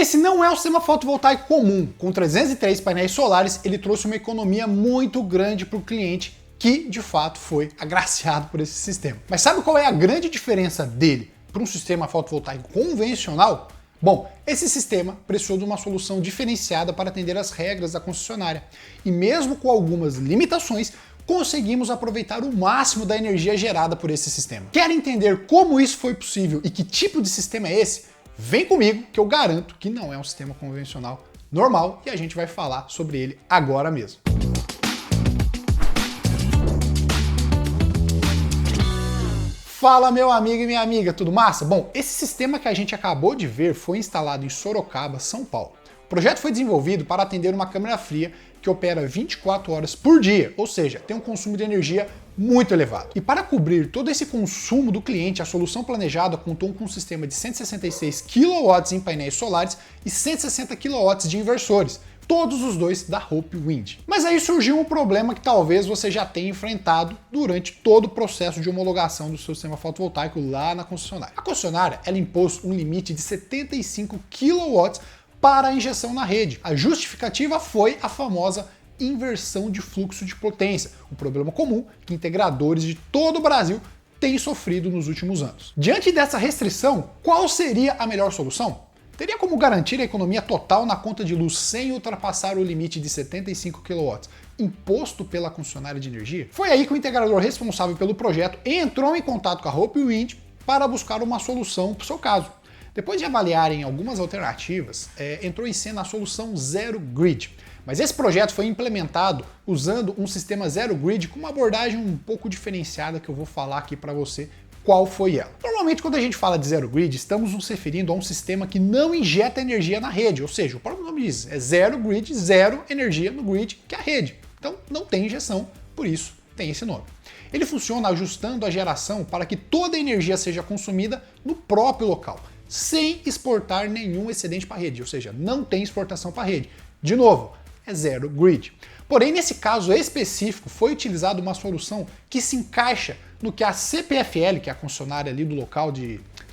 Esse não é um sistema fotovoltaico comum. Com 303 painéis solares, ele trouxe uma economia muito grande para o cliente, que de fato foi agraciado por esse sistema. Mas sabe qual é a grande diferença dele para um sistema fotovoltaico convencional? Bom, esse sistema precisou de uma solução diferenciada para atender às regras da concessionária. E mesmo com algumas limitações, conseguimos aproveitar o máximo da energia gerada por esse sistema. Quer entender como isso foi possível e que tipo de sistema é esse? Vem comigo que eu garanto que não é um sistema convencional normal e a gente vai falar sobre ele agora mesmo. Fala meu amigo e minha amiga, tudo massa? Bom, esse sistema que a gente acabou de ver foi instalado em Sorocaba, São Paulo. O projeto foi desenvolvido para atender uma câmara fria que opera 24 horas por dia, ou seja, tem um consumo de energia muito elevado. E para cobrir todo esse consumo do cliente, a solução planejada contou com um sistema de 166 kW em painéis solares e 160 kW de inversores, todos os dois da Hope Wind. Mas aí surgiu um problema que talvez você já tenha enfrentado durante todo o processo de homologação do seu sistema fotovoltaico lá na concessionária. A concessionária, ela impôs um limite de 75 kW para a injeção na rede. A justificativa foi a famosa inversão de fluxo de potência, um problema comum que integradores de todo o Brasil têm sofrido nos últimos anos. Diante dessa restrição, qual seria a melhor solução? Teria como garantir a economia total na conta de luz sem ultrapassar o limite de 75 kW imposto pela concessionária de energia? Foi aí que o integrador responsável pelo projeto entrou em contato com a Hope Wind para buscar uma solução para o seu caso. Depois de avaliarem algumas alternativas, entrou em cena a solução Zero Grid. Mas esse projeto foi implementado usando um sistema Zero Grid com uma abordagem um pouco diferenciada que eu vou falar aqui para você qual foi ela. Normalmente quando a gente fala de Zero Grid, estamos nos referindo a um sistema que não injeta energia na rede, ou seja, o próprio nome diz, é Zero Grid, zero energia no grid, que é a rede. Então não tem injeção, por isso tem esse nome. Ele funciona ajustando a geração para que toda a energia seja consumida no próprio local, sem exportar nenhum excedente para a rede, ou seja, não tem exportação para a rede. De novo, é Zero Grid. Porém, nesse caso específico, foi utilizada uma solução que se encaixa no que a CPFL, que é a concessionária ali do local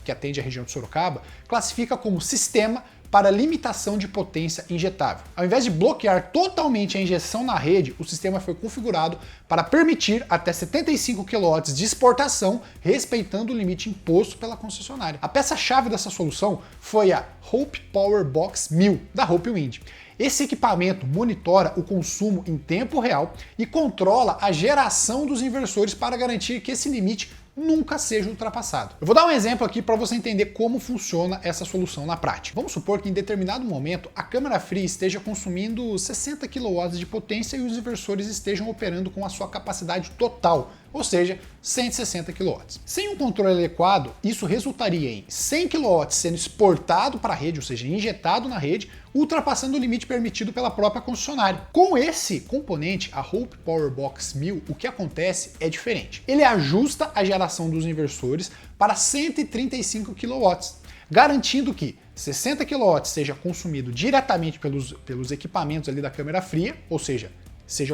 que atende a região de Sorocaba, classifica como sistema para limitação de potência injetável. Ao invés de bloquear totalmente a injeção na rede, o sistema foi configurado para permitir até 75 kW de exportação, respeitando o limite imposto pela concessionária. A peça-chave dessa solução foi a Hope Power Box 1000 da Hope Wind. Esse equipamento monitora o consumo em tempo real e controla a geração dos inversores para garantir que esse limite nunca seja ultrapassado. Eu vou dar um exemplo aqui para você entender como funciona essa solução na prática. Vamos supor que em determinado momento a câmara fria esteja consumindo 60 kW de potência e os inversores estejam operando com a sua capacidade total, ou seja, 160 kW. Sem um controle adequado, isso resultaria em 100 kW sendo exportado para a rede, ou seja, injetado na rede, ultrapassando o limite permitido pela própria concessionária. Com esse componente, a Hope Power Box 1000, o que acontece é diferente. Ele ajusta a geração dos inversores para 135 kW, garantindo que 60 kW seja consumido diretamente pelos equipamentos ali da câmara fria, ou seja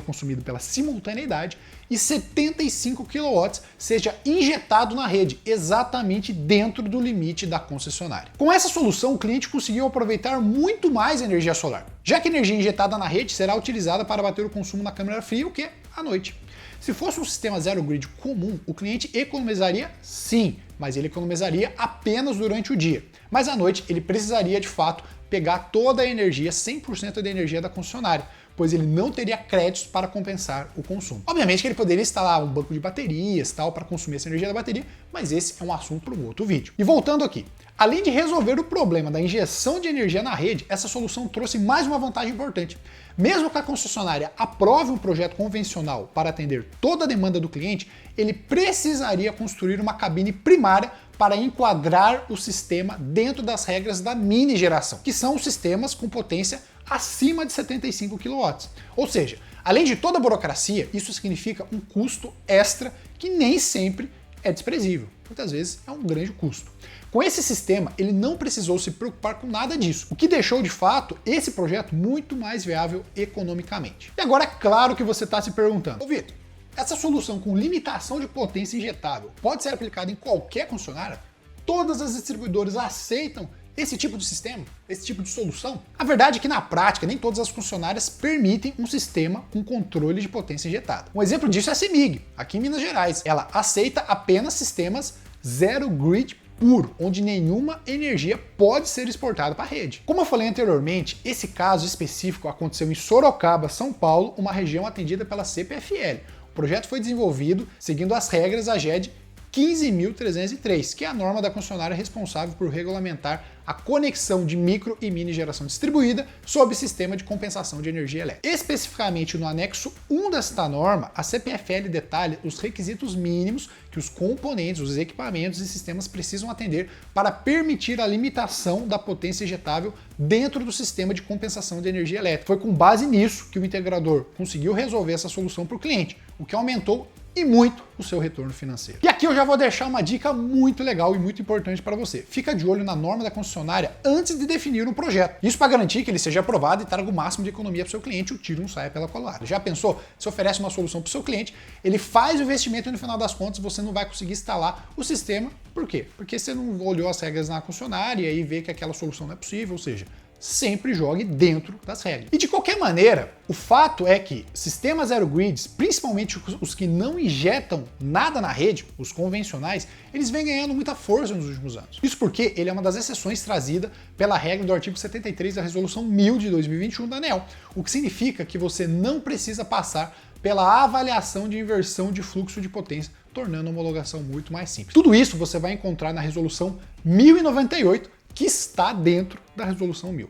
consumido pela simultaneidade, e 75 kW seja injetado na rede, exatamente dentro do limite da concessionária. Com essa solução, o cliente conseguiu aproveitar muito mais energia solar, já que a energia injetada na rede será utilizada para bater o consumo na câmara fria, o que? À noite. Se fosse um sistema Zero Grid comum, o cliente economizaria sim, mas ele economizaria apenas durante o dia. Mas à noite ele precisaria de fato pegar toda a energia, 100% da energia da concessionária, pois ele não teria créditos para compensar o consumo. Obviamente que ele poderia instalar um banco de baterias tal para consumir essa energia da bateria, mas esse é um assunto para um outro vídeo. E voltando aqui, além de resolver o problema da injeção de energia na rede, essa solução trouxe mais uma vantagem importante. Mesmo que a concessionária aprove um projeto convencional para atender toda a demanda do cliente, ele precisaria construir uma cabine primária para enquadrar o sistema dentro das regras da mini geração, que são os sistemas com potência acima de 75 kW. Ou seja, além de toda a burocracia, isso significa um custo extra que nem sempre é desprezível. Muitas vezes é um grande custo. Com esse sistema, ele não precisou se preocupar com nada disso, o que deixou de fato esse projeto muito mais viável economicamente. E agora é claro que você está se perguntando, ô Vitor, essa solução com limitação de potência injetável pode ser aplicada em qualquer concessionária? Todas as distribuidoras aceitam esse tipo de sistema, esse tipo de solução? A verdade é que na prática nem todas as concessionárias permitem um sistema com controle de potência injetada. Um exemplo disso é a CEMIG, aqui em Minas Gerais. Ela aceita apenas sistemas zero grid puro, onde nenhuma energia pode ser exportada para a rede. Como eu falei anteriormente, esse caso específico aconteceu em Sorocaba, São Paulo, uma região atendida pela CPFL. O projeto foi desenvolvido seguindo as regras da GED 15.303, que é a norma da concessionária responsável por regulamentar a conexão de micro e mini geração distribuída sob sistema de compensação de energia elétrica. Especificamente no anexo 1 desta norma, a CPFL detalha os requisitos mínimos que os componentes, os equipamentos e sistemas precisam atender para permitir a limitação da potência injetável dentro do sistema de compensação de energia elétrica. Foi com base nisso que o integrador conseguiu resolver essa solução para o cliente, o que aumentou e muito o seu retorno financeiro. E aqui eu já vou deixar uma dica muito legal e muito importante para você. Fica de olho na norma da concessionária antes de definir um projeto. Isso para garantir que ele seja aprovado e traga o máximo de economia para o seu cliente e o tiro não saia pela colada. Já pensou? Você oferece uma solução para o seu cliente, ele faz o investimento e no final das contas você não vai conseguir instalar o sistema. Por quê? Porque você não olhou as regras na concessionária e aí vê que aquela solução não é possível, ou seja, sempre jogue dentro das regras. E de qualquer maneira, o fato é que sistemas zero grids, principalmente os que não injetam nada na rede, os convencionais, eles vêm ganhando muita força nos últimos anos. Isso porque ele é uma das exceções trazida pela regra do artigo 73 da Resolução 1000 de 2021 da ANEEL, o que significa que você não precisa passar pela avaliação de inversão de fluxo de potência, tornando a homologação muito mais simples. Tudo isso você vai encontrar na Resolução 1098, que está dentro da Resolução 1000.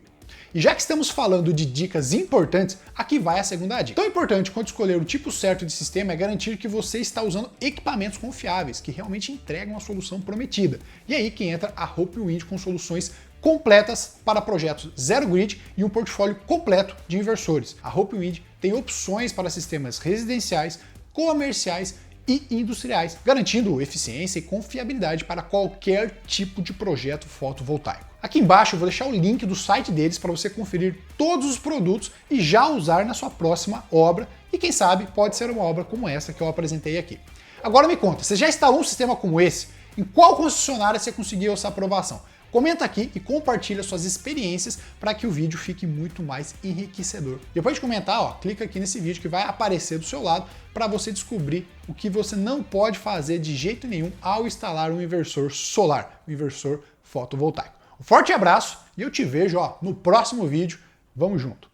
E já que estamos falando de dicas importantes, aqui vai a segunda dica. Tão importante quanto escolher o tipo certo de sistema é garantir que você está usando equipamentos confiáveis, que realmente entregam a solução prometida. E aí que entra a Hope Wind com soluções completas para projetos zero grid e um portfólio completo de inversores. A Hope Wind tem opções para sistemas residenciais, comerciais e industriais, garantindo eficiência e confiabilidade para qualquer tipo de projeto fotovoltaico. Aqui embaixo eu vou deixar o link do site deles para você conferir todos os produtos e já usar na sua próxima obra, e quem sabe pode ser uma obra como essa que eu apresentei aqui. Agora me conta, você já instalou um sistema como esse? Em qual concessionária você conseguiu essa aprovação? Comenta aqui e compartilha suas experiências para que o vídeo fique muito mais enriquecedor. Depois de comentar, ó, clica aqui nesse vídeo que vai aparecer do seu lado para você descobrir o que você não pode fazer de jeito nenhum ao instalar um inversor solar, um inversor fotovoltaico. Um forte abraço e eu te vejo, ó, no próximo vídeo. Vamos junto!